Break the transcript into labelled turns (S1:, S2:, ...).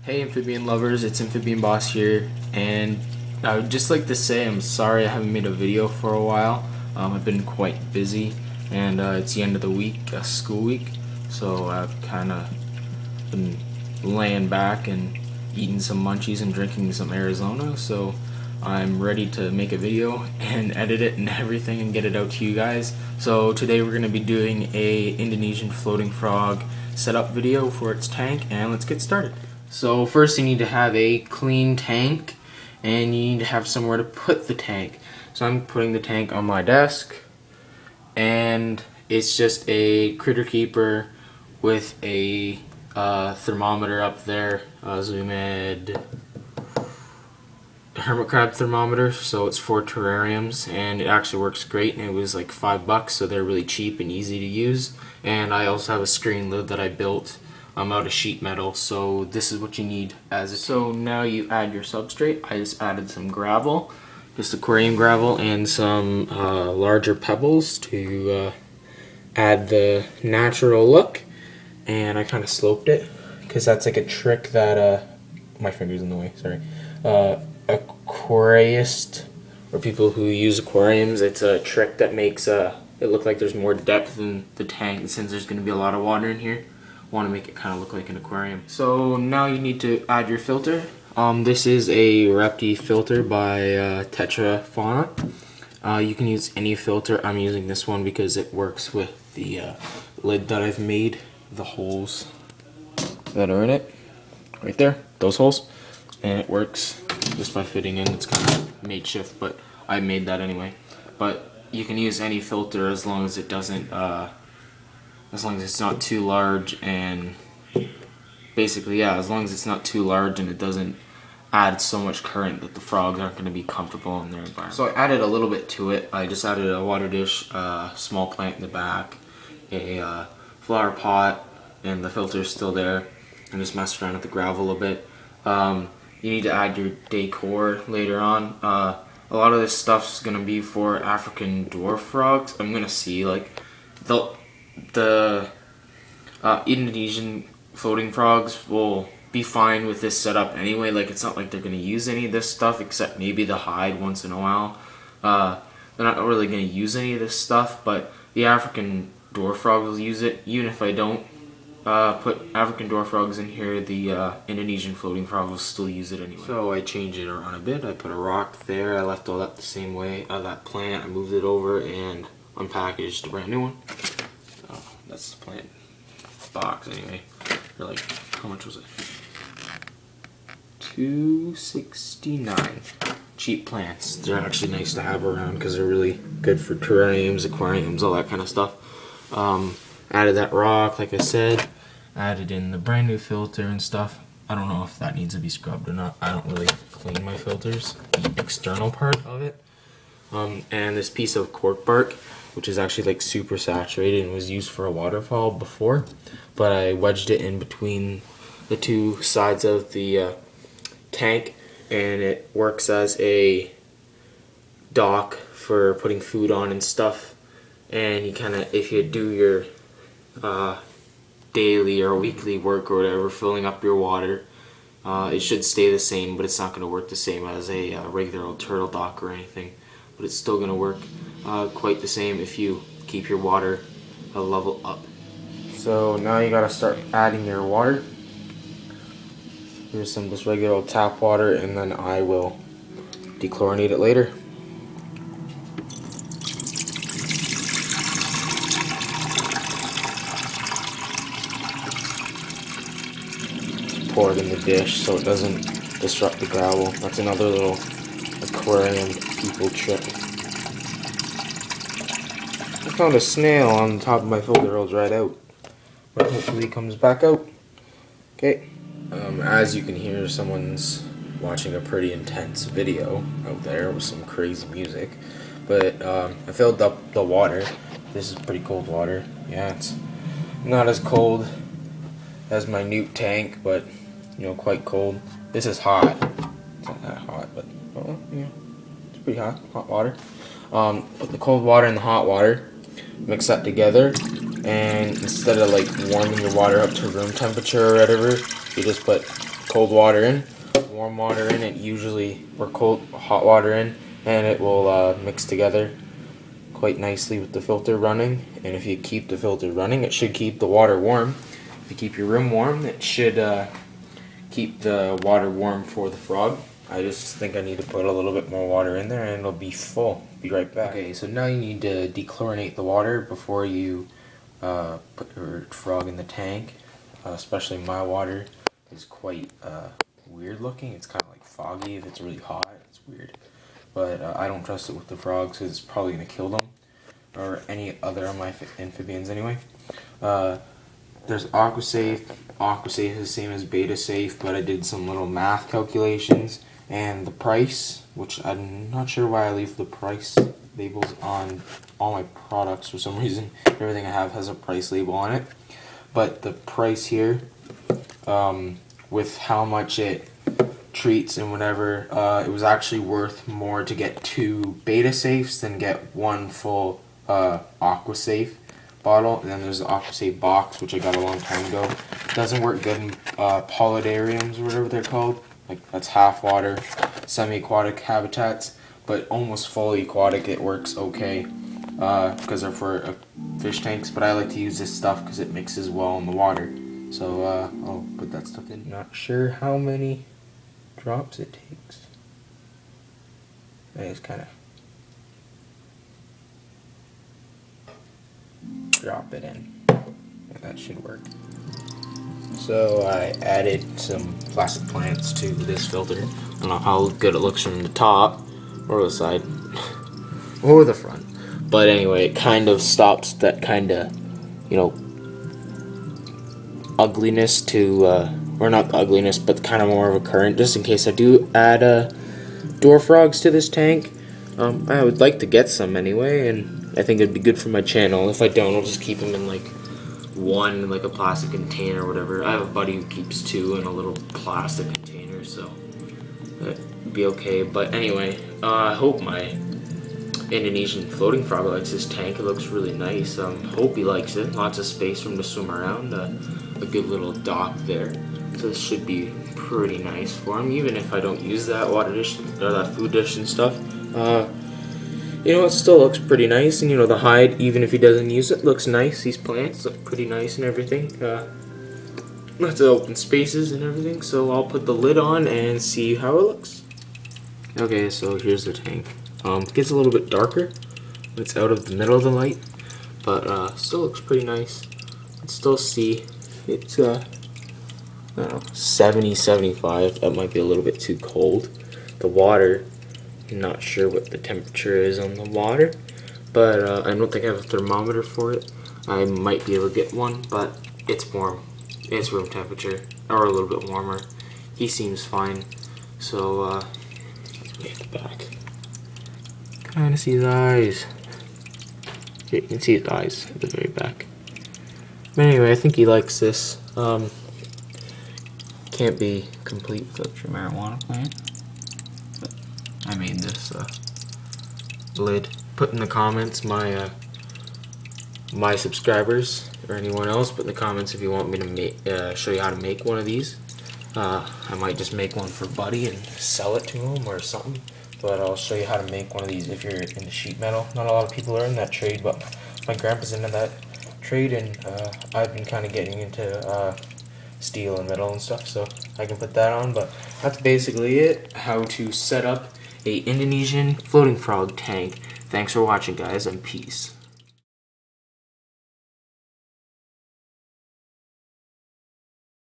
S1: Hey amphibian lovers, it's AmphibianBoss here, and I would just like to say I'm sorry I haven't made a video for a while. I've been quite busy, and it's the end of the week, school week, so I've kind of been laying back and eating some munchies and drinking some Arizona, so I'm ready to make a video and edit it and everything and get it out to you guys. So today we're going to be doing a Indonesian floating frog setup video for its tank, and let's get started. So first you need to have a clean tank, and you need to have somewhere to put the tank. So I'm putting the tank on my desk, and it's just a critter keeper with a thermometer up there, Zoomed hermit crab thermometer. So it's for terrariums, and it actually works great, and it was like $5, so they're really cheap and easy to use. And I also have a screen lid that I built out of sheet metal, so this is what you need as a So now you add your substrate. I just added some gravel, just aquarium gravel, and some larger pebbles to add the natural look. And I kind of sloped it because that's like a trick that my finger's in the way, sorry, aquarist, or people who use aquariums, it's a trick that makes it look like there's more depth in the tank. Since there's going to be a lot of water in here, want to make it kind of look like an aquarium. So now you need to add your filter. This is a Repti filter by Tetrafauna. You can use any filter. I'm using this one because it works with the lid that I've made. The holes that are in it, right there, those holes, and it works just by fitting in. It's kind of makeshift, but I made that anyway. But you can use any filter as long as it doesn't as long as it's not too large, and basically, yeah, as long as it's not too large and it doesn't add so much current that the frogs aren't going to be comfortable in their environment. So I added a little bit to it. I just added a water dish, small plant in the back, a flower pot, and the filter is still there, and just messed around with the gravel a bit. You need to add your decor later on. A lot of this stuff's going to be for African dwarf frogs. I'm going to see, like, the Indonesian floating frogs will be fine with this setup anyway. Like, it's not like they're going to use any of this stuff except maybe the hide once in a while. They're not really going to use any of this stuff, but the African dwarf frogs will use it. Even if I don't put African dwarf frogs in here, the Indonesian floating frog will still use it anyway. So I changed it around a bit. I put a rock there. I left all that the same way. That plant, I moved it over and unpackaged a brand new one. That's the plant box anyway. They're like, how much was it? $2.69. Cheap plants. They're actually nice to have around because they're really good for terrariums, aquariums, all that kind of stuff. Added that rock, like I said. Added in the brand new filter and stuff. I don't know if that needs to be scrubbed or not. I don't really clean my filters, the external part of it. And this piece of cork bark, which is actually like super saturated and was used for a waterfall before, but I wedged it in between the two sides of the tank, and it works as a dock for putting food on and stuff. And you kind of, if you do your daily or weekly work or whatever, filling up your water, it should stay the same, but it's not going to work the same as a regular old turtle dock or anything. But it's still going to work quite the same if you keep your water a level up. So now you got to start adding your water. Here's some just regular old tap water, and then I will dechlorinate it later. Pour it in the dish so it doesn't disrupt the gravel. That's another little aquarium people trick. I found a snail on the top of my filter. All dried out, but hopefully it comes back out. Okay. As you can hear, someone's watching a pretty intense video out there with some crazy music. But I filled up the water. This is pretty cold water. Yeah, it's not as cold as my newt tank, but you know, quite cold. This is hot. It's not that hot, but yeah, it's pretty hot. Hot water. Put the cold water and the hot water, mix that together, and instead of like warming your water up to room temperature or whatever, you just put cold water in, warm water in, it usually, or hot water in, and it will mix together quite nicely with the filter running. And if you keep the filter running, it should keep the water warm. If you keep your room warm, it should keep the water warm for the frog. I just think I need to put a little bit more water in there and it'll be full. Be right back. Okay, so now you need to dechlorinate the water before you put your frog in the tank. Especially my water is quite weird looking. It's kind of like foggy. If it's really hot, it's weird. But I don't trust it with the frogs because it's probably going to kill them. Or any other of my amphibians anyway. There's AquaSafe. AquaSafe is the same as BetaSafe, but I did some little math calculations. And the price, which I'm not sure why I leave the price labels on all my products for some reason. Everything I have has a price label on it. But the price here, with how much it treats and whatever, it was actually worth more to get 2 BetaSafes than get 1 full AquaSafe bottle. And then there's the AquaSafe box, which I got a long time ago. It doesn't work good in polydariums or whatever they're called. Like, that's half water, semi-aquatic habitats, but almost fully aquatic it works okay because they're for fish tanks. But I like to use this stuff because it mixes well in the water. So I'll put that stuff in. Not sure how many drops it takes. I just kind of drop it in. Yeah, that should work. So I added some plastic plants to this filter. I don't know how good it looks from the top or the side or the front, but anyway, it kind of stops that kind of, you know, ugliness to or not ugliness, but kind of more of a current, just in case I do add dwarf frogs to this tank. I would like to get some anyway, and I think it'd be good for my channel. If I don't, I'll just keep them in like a plastic container or whatever. I have a buddy who keeps 2 in a little plastic container, so that'd be okay. But anyway, I hope my Indonesian floating frog likes this tank. It looks really nice. Hope he likes it. Lots of space for him to swim around. A good little dock there. So this should be pretty nice for him, even if I don't use that water dish or that food dish and stuff. You know, it still looks pretty nice, and you know, the hide, even if he doesn't use it, looks nice. These plants look pretty nice and everything. Lots of open spaces and everything, so I'll put the lid on and see how it looks. Okay, so here's the tank. It gets a little bit darker when it's out of the middle of the light, but still looks pretty nice. You can still see it's I don't know, 70, 75. That might be a little bit too cold. The water, I'm not sure what the temperature is on the water, but I don't think I have a thermometer for it. I might be able to get one, but it's warm. It's room temperature, or a little bit warmer. He seems fine, so let's get the back. Kind of see his eyes. Here, you can see his eyes at the very back. But anyway, I think he likes this. Can't be complete without your marijuana plant. But I made this lid. Put in the comments my my subscribers or anyone else. Put in the comments if you want me to make, show you how to make one of these. I might just make one for Buddy and sell it to him or something. But I'll show you how to make one of these if you're into sheet metal. Not a lot of people are in that trade, but my grandpa's into that trade, and I've been kind of getting into steel and metal and stuff, so I can put that on. But that's basically it, how to set up a Indonesian floating frog tank. Thanks for watching, guys, and peace.